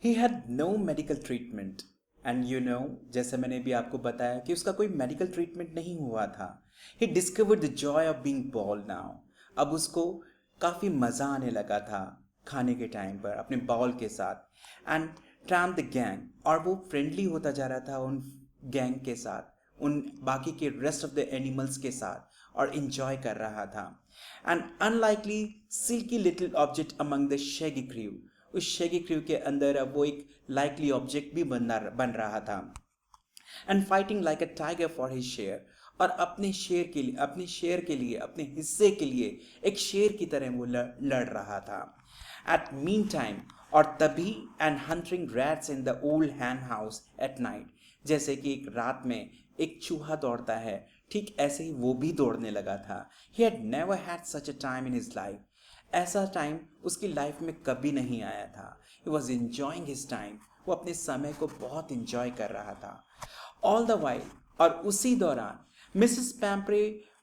He had no medical treatment and जैसे मैंने भी आपको बताया कि उसका कोई मेडिकल ट्रीटमेंट नहीं हुआ था. He discovered the Joy of being ball now. अब उसको काफ़ी मज़ा आने लगा था खाने के टाइम पर अपने बॉल के साथ. एंड ट्राम द गैंग, और वो फ्रेंडली होता जा रहा था उन गैंग के साथ, उन बाकी के रेस्ट ऑफ द एनिमल्स के साथ, और इंजॉय कर रहा था. And unlikely silky little object among the shaggy crew, उस शेगी क्रू के अंदर अब वो एक लाइकली ऑब्जेक्ट भी बन रहा था. And fighting like a tiger for his share, और अपने शेयर के लिए अपने हिस्से के लिए एक शेर की तरह वो लड़ रहा था. एट मीन टाइम, और तभी, and hunting rats in the old hen house at night, जैसे कि एक रात में एक चूहा दौड़ता है, ठीक ऐसे ही वो भी दौड़ने लगा था. He had never had such a time in his life. ऐसा टाइम उसकी लाइफ में कभी नहीं आया था. He was enjoying his time. वो अपने समय को बहुत इंजॉय कर रहा था. ऑल द वाइल, और उसी दौरान, Mrs Pumphrey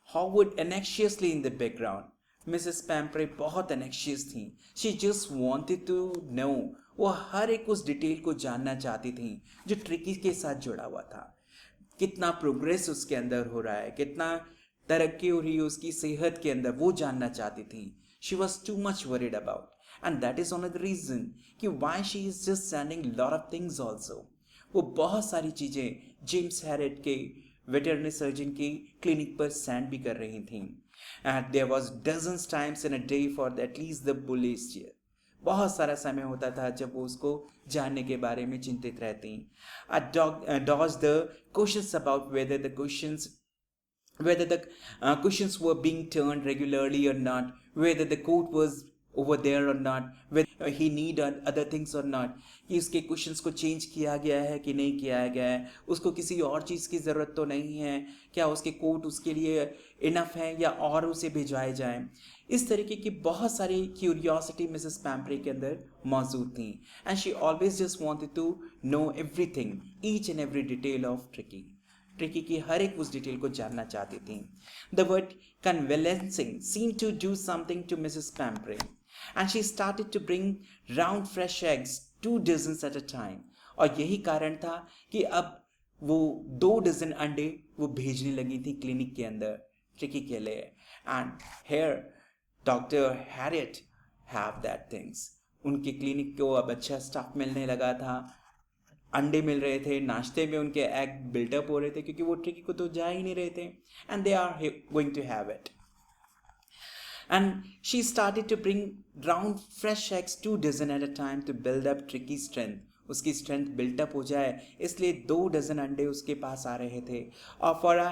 hovered anxiously in the background. Mrs Pumphrey बहुत एनेक्शियस थी. She just wanted to know. वो हर एक उस डिटेल को जानना चाहती थी जो ट्रिकी के साथ जुड़ा हुआ था. कितना प्रोग्रेस उसके अंदर हो रहा है, कितना तरक्की हो रही है उसकी सेहत के अंदर, वो जानना चाहती थी. She was too much worried about, and that is only the reason कि why she is just sending lot of things also. वो बहुत सारी चीज़ें जेम्स हैरेट के वेटरनरी सर्जन की क्लिनिक पर सेंड भी कर रही थी. And there was dozens times in a day for at least the bulletins. बहुत सारा समय होता था जब वो उसको जानने के बारे में चिंतित रहती. dodge the questions about whether the questions were being turned regularly or not, whether the coat was over there or not, whether he need other things or not, कि उसके क्वेश्चंस को चेंज किया गया है कि नहीं किया गया है, उसको किसी और चीज़ की ज़रूरत तो नहीं है, क्या उसके कोट उसके लिए इनफ है या और उसे भिजवाए जाएं. इस तरीके की बहुत सारी क्यूरियोसिटी मिसेस पैम्प्रे के अंदर मौजूद थी. And she always just wanted to know everything, each and every detail of Tricki की हर एक उस डिटेल को जानना चाहती थी. The word convalescing seem to do something to Mrs Pumphrey, and she started to bring round fresh eggs 2 dozen at a time. और यही कारण था कि अब वो 2 डजन अंडे वो भेजने लगी थी क्लिनिक के अंदर ट्रिकी के लिए. And here doctor Herriot have that things. उनके क्लिनिक को अब अच्छा स्टाफ मिलने लगा था, अंडे मिल रहे थे, नाश्ते में उनके एग बिल्टअप हो रहे थे क्योंकि वो ट्रिकी को तो जा ही नहीं रहे थे. And they are going to have it. And she started to bring round fresh eggs 2 dozen at a time to build up Tricky's strength. उसकी स्ट्रेंथ बिल्टअप हो जाए इसलिए 2 डजन अंडे उसके पास आ रहे थे. और for a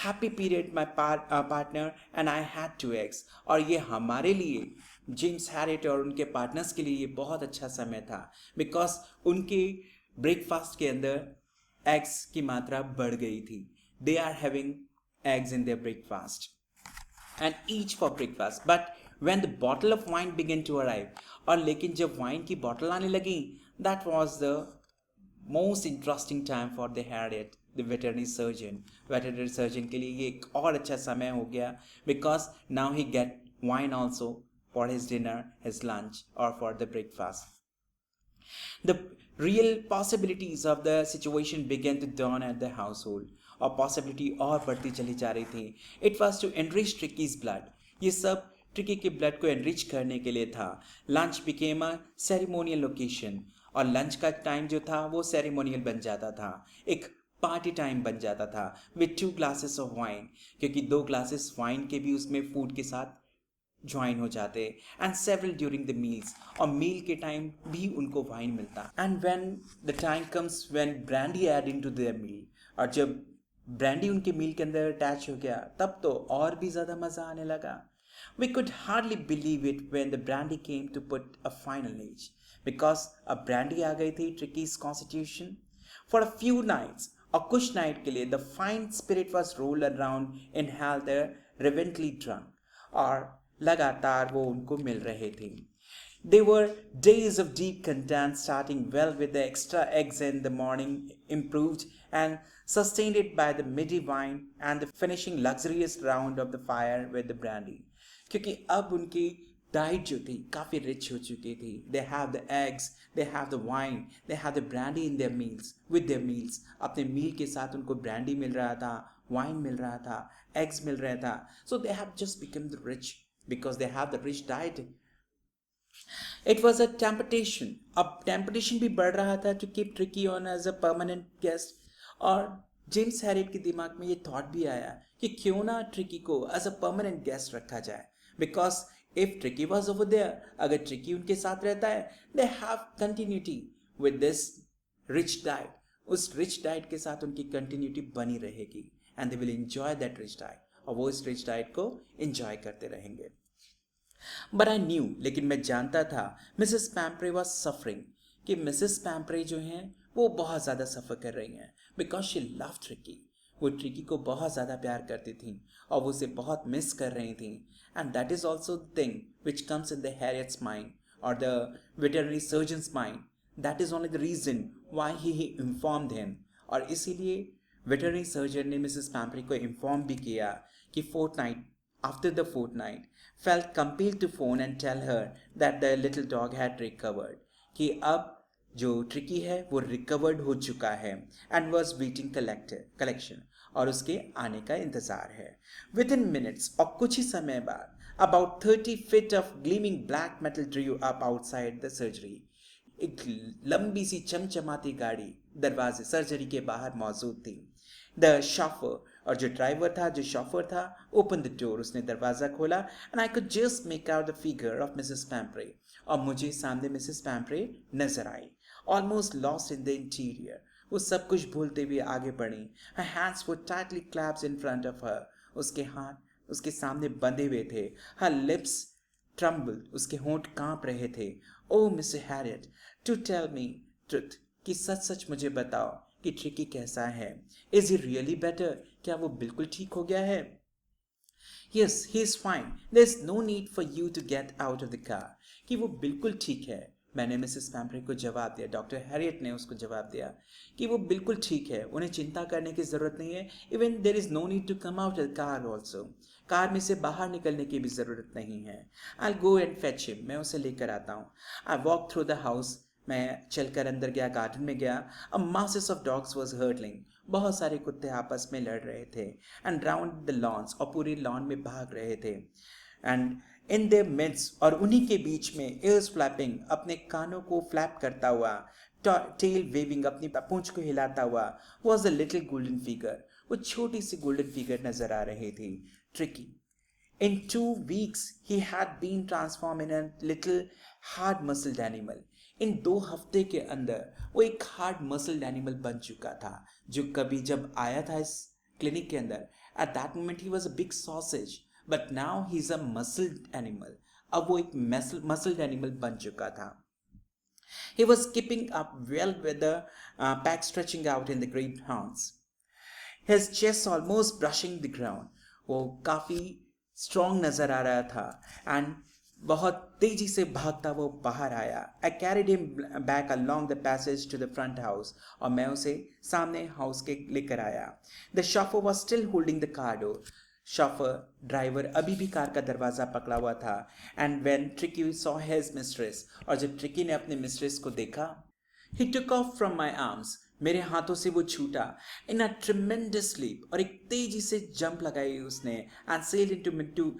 happy period my partner and I had 2 eggs. और ये हमारे लिए, जेम्स हैरिट और उनके पार्टनर्स के लिए, ये बहुत अच्छा समय था बिकॉज उनके ब्रेकफास्ट के अंदर एग्स की मात्रा बढ़ गई थी. They are having eggs in their breakfast and each for breakfast. But when the bottle of wine began to arrive, और लेकिन जब वाइन की बॉटल आने लगी, that was the most interesting time for the Harriet, the veterinary surgeon. Veterinary surgeon के लिए ये एक और अच्छा समय हो गया because now he get wine also for his dinner, his lunch or for the breakfast. The real possibilities of the situation began to dawn at the household. और पॉसिबिलिटी और बढ़ती चली जा रही थी. It was to enrich Tricki's blood. ये सब tricky के ब्लड को एनरिच करने के लिए था. Lunch became a ceremonial location. और लंच का टाइम जो था वो सेरेमोनियल बन जाता था, एक पार्टी टाइम बन जाता था विथ 2 ग्लासेस ऑफ वाइन, क्योंकि 2 ग्लासेस वाइन के भी उसमें फूड के साथ ज्वाइन हो जाते. And several during the meals, और मील के टाइम भी उनको वाइन मिलता. And when the time comes when brandy add into their meal, और जब ब्रांडी उनके मील के अंदर अटैच हो गया तब तो और भी ज़्यादा मज़ा आने लगा. We could hardly believe it when the brandy came to put a final edge, because अब ब्रांडी आ गई थी Tricki's constitution. For a few nights, और कुछ नाइट के लिए, the fine spirit was roll around in held the reverently drunk. और लगातार वो उनको मिल रहे थे. They were days of deep content, starting well with the extra eggs in the morning, improved and sustained it by the midi wine, and the finishing luxurious round of the fire with the brandy. क्योंकि अब उनकी diet जो थी काफ़ी rich हो चुकी थी. दे have the eggs, they have the wine, they have the brandy in their meals, with their meals. अपने मील के साथ उनको ब्रांडी मिल रहा था, वाइन मिल रहा था, एग्स मिल रहा था. So they have just become the rich because they have the rich diet. It was a temptation. अब टेम्पटेशन भी बढ़ रहा था to keep Tricki on as a permanent guest. और जेम्स हैरियट के दिमाग में ये थॉट भी आया कि क्यों ना ट्रिकी को एज अ परमानेंट गेस्ट रखा जाए. Because if Tricki was over there, अगर ट्रिकी उनके साथ रहता है, they have continuity with this rich diet. उस रिच डाइट के साथ उनकी कंटिन्यूटी बनी रहेगी and they will enjoy that rich diet. और वो इस रिच डाइट को एंजॉय करते रहेंगे. बट आई न्यू, लेकिन मैं जानता था मिसेस पैम्प्रे वॉज सफरिंग, कि मिसेस पैम्प्रे जो हैं वो बहुत ज़्यादा सफ़र कर रही हैं बिकॉज शी लव ट्रिकी. वो ट्रिकी को बहुत ज़्यादा प्यार करती थी और वो उसे बहुत मिस कर रही थी. And that is also the thing which comes in the Herriot's mind और the veterinary surgeon's mind. That is only the reason why he informed him. और इसीलिए वेटरनरी सर्जन ने मिसेस पैम्प्रे को इन्फॉर्म भी किया कि after the fortnight, felt compelled to phone and tell her that the little dog had recovered. कि अब जो ट्रिकी है वो रिकवर्ड हो चुका है and was waiting collection और उसके आने का इंतज़ार है. Within minutes और कुछ ही समय बाद about 30 feet of gleaming black metal drew up outside the surgery. एक लंबी सी चमचमाती गाड़ी दरवाजे सर्जरी के बाहर मौजूद थी. द शॉफर, और जो ड्राइवर था, जो शॉफर था, ओपन द डोर, उसने दरवाज़ा खोला and I could just make out the figure of Mrs Pumphrey. और मुझे सामने मिसेस पैम्प्रे नजर आई, almost lost in the interior. वो सब कुछ भूलते हुए आगे बढ़ी. Her hands were tightly clasped in front of her. उसके हाथ उसके सामने बंधे हुए थे. हर लिप्स ट्रम्बल्ड, उसके होंठ कांप रहे थे. Oh mister Herriot, to tell me truth, कि सच सच मुझे बताओ कि ट्रिकी कैसा है. Is he really better? क्या वो बिल्कुल ठीक हो गया है? Yes, he is fine. There is no need for you to get out of the car. कि वो बिल्कुल ठीक है. मैंने मिसेस पैम्प्रे को जवाब दिया. डॉक्टर हैरियट ने उसको जवाब दिया कि वो बिल्कुल ठीक है, उन्हें चिंता करने की ज़रूरत नहीं है. Even there is no need to come out of the car also. Car में से बाहर निकलने की भी ज़रूरत नहीं है. I go and fetch him, मैं उसे लेकर आता हूँ. I walk through the house, मैं चलकर अंदर गया, गार्डन में गया. A masses of dogs was hurtling, बहुत सारे कुत्ते आपस में लड़ रहे थे. एंड राउंड द लॉन्स, और पूरे लॉन में भाग रहे थे. एंड इन देयर मिड्स, और उन्हीं के बीच में, ears फ्लैपिंग, अपने कानों को फ्लैप करता हुआ, टेल वेविंग, अपनी पूंछ को हिलाता हुआ, was a little golden figure. वो छोटी सी गोल्डन फिगर नजर आ रही थी, tricky. In 2 weeks, he had been transformed in a little hard muscled animal. इन 2 हफ्ते के अंदर वो एक हार्ड मसल्ड एनिमल बन चुका था. जो कभी जब आया था इस क्लिनिक के अंदर, at that moment he was a big sausage, but now he is a muscled animal. अब वो एक मसल्ड एनिमल बन चुका था. He was keeping up well with the pack stretching out in the great hounds. His chest almost brushing the ground. वो काफ़ी strong नज़र आ रहा था एंड बहुत तेजी से भागता वो बाहर आया. I carried him back along the passage to the front house, और मैं उसे सामने हाउस के लेकर आया. The chauffeur was still holding the car door. Chauffeur, driver, अभी भी कार का दरवाज़ा पकड़ा हुआ था. And when Tricki saw his mistress, और जब ट्रिकी ने अपने मिस्ट्रेस को देखा, he took off from my arms, मेरे हाथों से वो छूटा. इन अ ट्रिमेंडस लीप, और एक तेजी से जंप लगाई उसने. And sailed into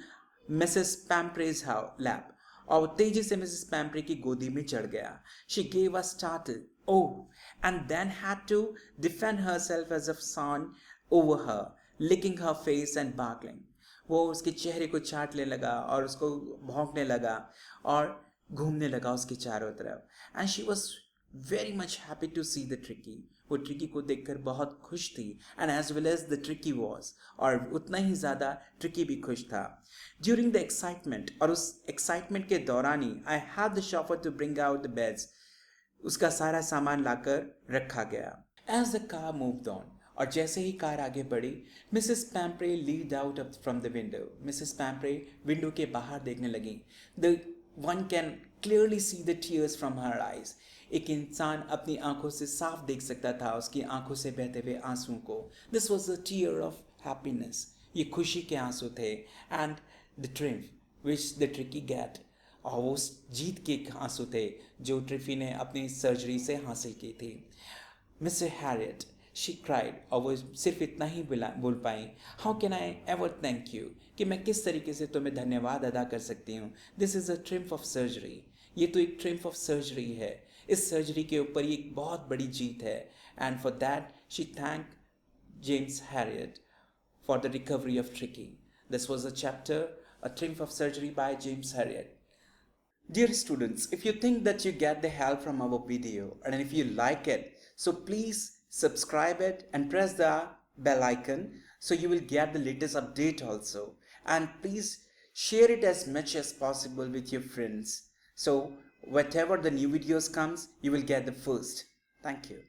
Mrs Pumphrey's lap, और तेजी से मिसेस पैम्प्रे की गोदी में चढ़ गया. She gave a startled oh and then had to defend herself as a sun over her, licking her face and barking. वो उसके चेहरे को चाटने लगा और उसको भौंकने लगा और घूमने लगा उसके चारों तरफ. And she was very much happy to see the Tricki. वो ट्रिकी को देखकर बहुत खुश थी. And as well as the Tricki was, और उतना ही ज़्यादा ट्रिकी भी खुश था. ड्यूरिंग द एक्साइटमेंट, और उस एक्साइटमेंट के दौरान ही, I have the chauffeur to bring out the beds, उसका सारा सामान लाकर रखा गया. As the car moved on, और जैसे ही कार आगे बढ़ी, Mrs Pumphrey leaned out from the window. Mrs Pumphrey window के बाहर देखने लगी. The one can clearly see the tears from her eyes. एक इंसान अपनी आंखों से साफ देख सकता था उसकी आंखों से बहते हुए आंसुओं को. This was a tear of happiness. ये खुशी के आंसू थे. And the triumph which the Tricki get, और वो उस जीत के आंसू थे जो ट्रिफी ने अपनी सर्जरी से हासिल की थी। मिस्टर हैरियट, शी क्राइड, और वो सिर्फ इतना ही बोल पाई, how can I ever thank you, कि मैं किस तरीके से तुम्हें धन्यवाद अदा कर सकती हूँ। This is a triumph of surgery, ये तो एक ट्रिम्फ ऑफ सर्जरी है, इस सर्जरी के ऊपर ये एक बहुत बड़ी जीत है। And for that she thank James Harriet for the recovery of Tricky. This was a chapter, A Triumph of Surgery by James Harriet. Dear students, if you think that you get the help from our video and if you like it, so please subscribe it and press the bell icon so you will get the latest update also. And please share it as much as possible with your friends. So whatever the new videos comes, you will get the first. Thank you.